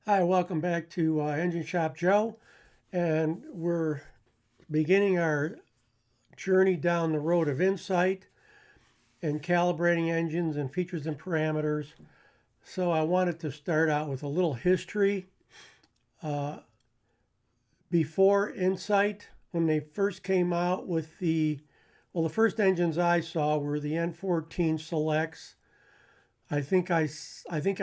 Hi, welcome back to Engine Shop Joe, and we're beginning our journey down the road of insight and calibrating engines and features and parameters. So I wanted to start out with a little history. Uh, Before Insight, when they first came out with the first engines I saw were the N14 Selects. I think I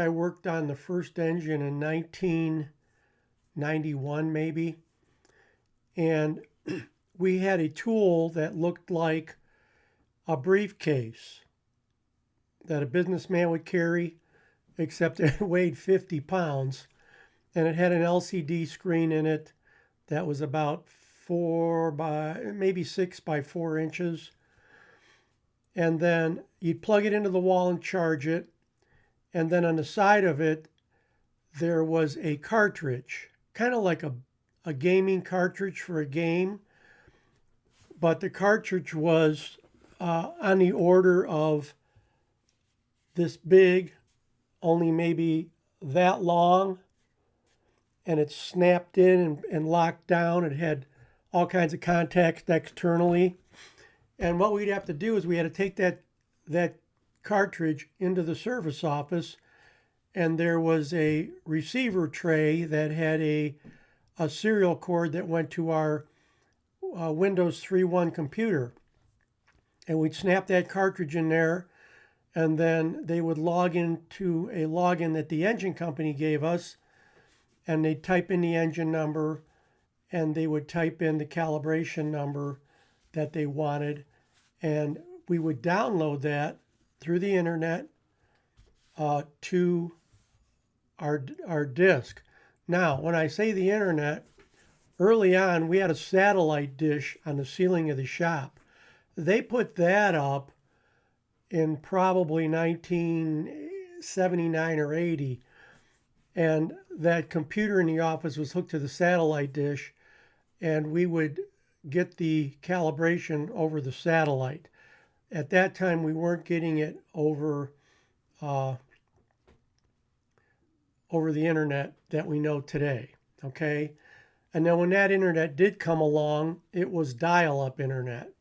worked on the first engine in 1991 maybe, and we had a tool that looked like a briefcase that a businessman would carry, except it weighed 50 pounds, and it had an LCD screen in it that was about 6 by 4 inches. And then you'd plug it into the wall and charge it. And then on the side of it, there was a cartridge, kind of like a gaming cartridge for a game, but the cartridge was on the order of this big, only maybe that long, and it snapped in and locked down. It had all kinds of contacts externally. And what we'd have to do is we had to take that cartridge into the service office, and there was a receiver tray that had a serial cord that went to our Windows 3.1 computer. And we'd snap that cartridge in there, and then they would log into a login that the engine company gave us, and they'd type in the engine number, and they would type in the calibration number that they wanted, and we would download that through the internet to our disk. Now, when I say the internet, early on we had a satellite dish on the ceiling of the shop. They put that up in probably 1979 or 80, and that computer in the office was hooked to the satellite dish, and we would get the calibration over the satellite. At that time, we weren't getting it uh, over the internet that we know today. Okay, and then when that internet did come along, it was dial-up internet.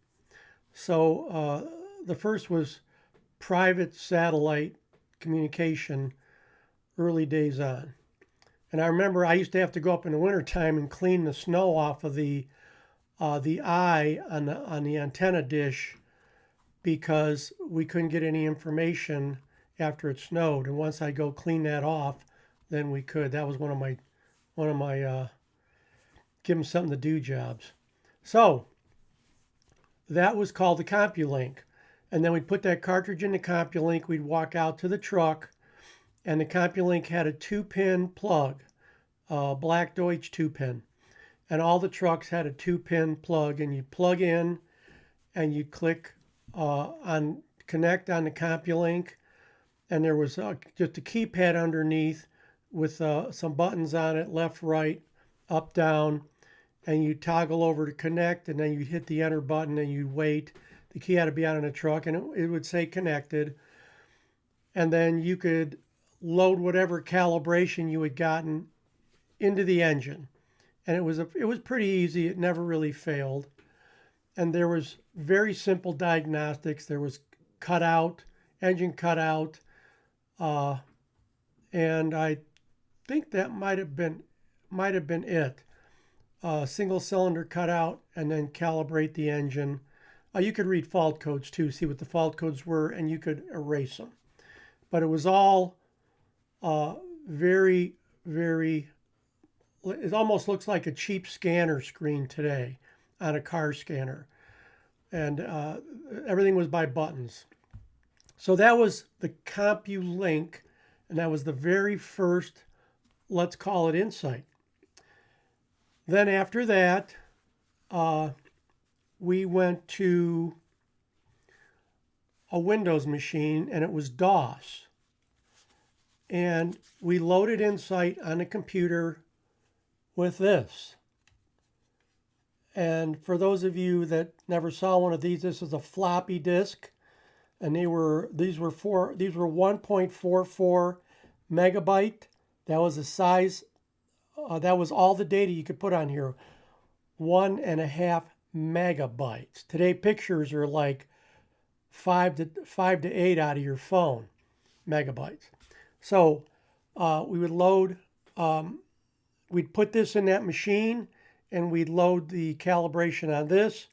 So the first was private satellite communication, early days on. And I remember I used to have to go up in the wintertime and clean the snow off of the eye on the antenna dish, because we couldn't get any information after it snowed. And once I go clean that off, then we could. That was one of my give them something to do jobs. So that was called the CompuLink. And then we'd put that cartridge in the CompuLink. We'd walk out to the truck, and the CompuLink had a 2-pin plug, Black Deutsch 2-pin. And all the trucks had a 2-pin plug, and you plug in and you click on connect on the CompuLink, and there was just a keypad underneath with some buttons on it, left, right, up, down, and you toggle over to connect, and then you hit the enter button and you wait. The key had to be on the truck, and it would say connected, and then you could load whatever calibration you had gotten into the engine, and it was pretty easy. It never really failed, and there was very simple diagnostics. There was cutout, engine cutout, and I think that might have been it. Single cylinder cutout, and then calibrate the engine. You could read fault codes too, see what the fault codes were, and you could erase them. But it was all very, very. It almost looks like a cheap scanner screen today on a car scanner, and everything was by buttons. So that was the CompuLink, and that was the very first, let's call it, Insight. Then after that, we went to a Windows machine, and it was DOS. And we loaded Insight on a computer with this. And for those of you that never saw one of these, this is a floppy disk, and these were 1.44 megabyte That was the size, that was all the data you could put on here. 1.5 megabytes. Today pictures are like 5 to 8 out of your phone megabytes. So we would load, we'd put this in that machine and we'd load the calibration on this,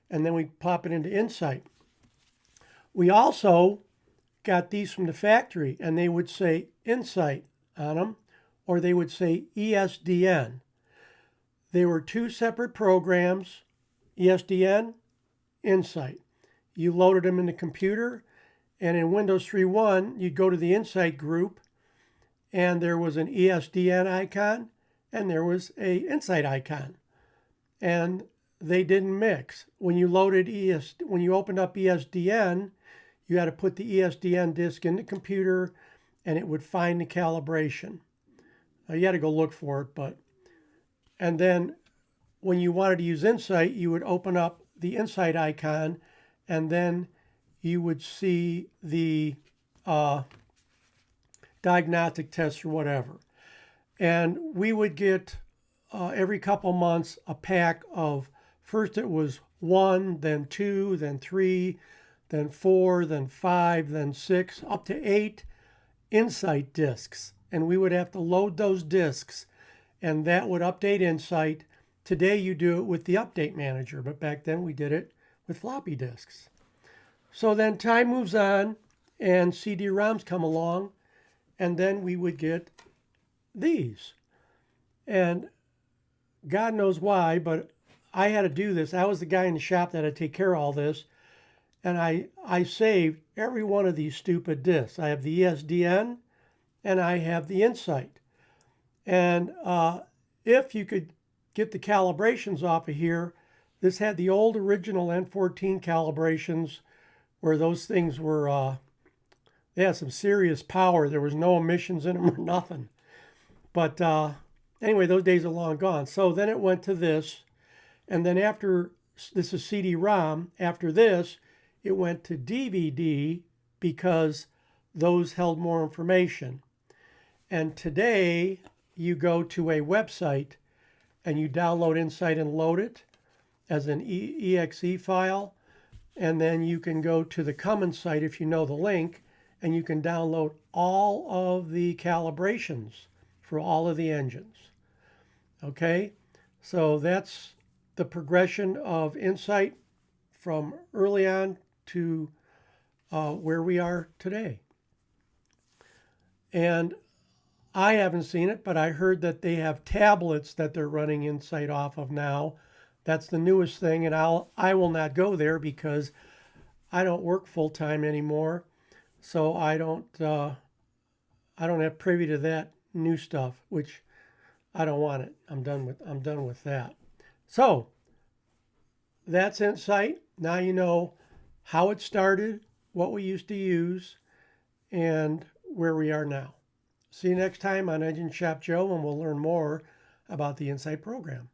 and then we'd pop it into Insight. We also got these from the factory, and they would say Insight on them, or they would say ESDN. They were two separate programs, ESDN, Insight. You loaded them in the computer, and in Windows 3.1, you'd go to the Insight group, and there was an ESDN icon, and there was a Insight icon. And they didn't mix. When you opened up ESDN, you had to put the ESDN disk in the computer, and it would find the calibration. You had to go look for it, and then when you wanted to use Insight, you would open up the Insight icon, and then you would see the diagnostic test or whatever. And we would get every couple months a pack of, first it was 1, then 2, then 3, then 4, then 5, then 6, up to 8 Insight disks. And we would have to load those disks, and that would update Insight. Today you do it with the Update Manager, but back then we did it with floppy disks. So then time moves on, and CD-ROMs come along, and then we would get these. And God knows why, but I had to do this. I was the guy in the shop that had to take care of all this, and I saved every one of these stupid disks. I have the ESDN, and I have the Insight. And if you could get the calibrations off of here, this had the old original N14 calibrations where those things were, they had some serious power. There was no emissions in them or nothing. But anyway, those days are long gone. So then it went to this. And then after, this is CD-ROM, after this, it went to DVD because those held more information. And today, you go to a website and you download Insight and load it as an exe file. And then you can go to the Cummins site if you know the link, and you can download all of the calibrations for all of the engines. Okay, so that's the progression of Insight from early on to where we are today. And I haven't seen it, but I heard that they have tablets that they're running Insight off of now. That's the newest thing, and I will not go there because I don't work full-time anymore, so I don't have privy to that new stuff, which I don't want it. I'm done with that. So that's Insight. Now you know how it started, what we used to use, and where we are now. See you next time on Engine Shop Joe, and we'll learn more about the Insight program.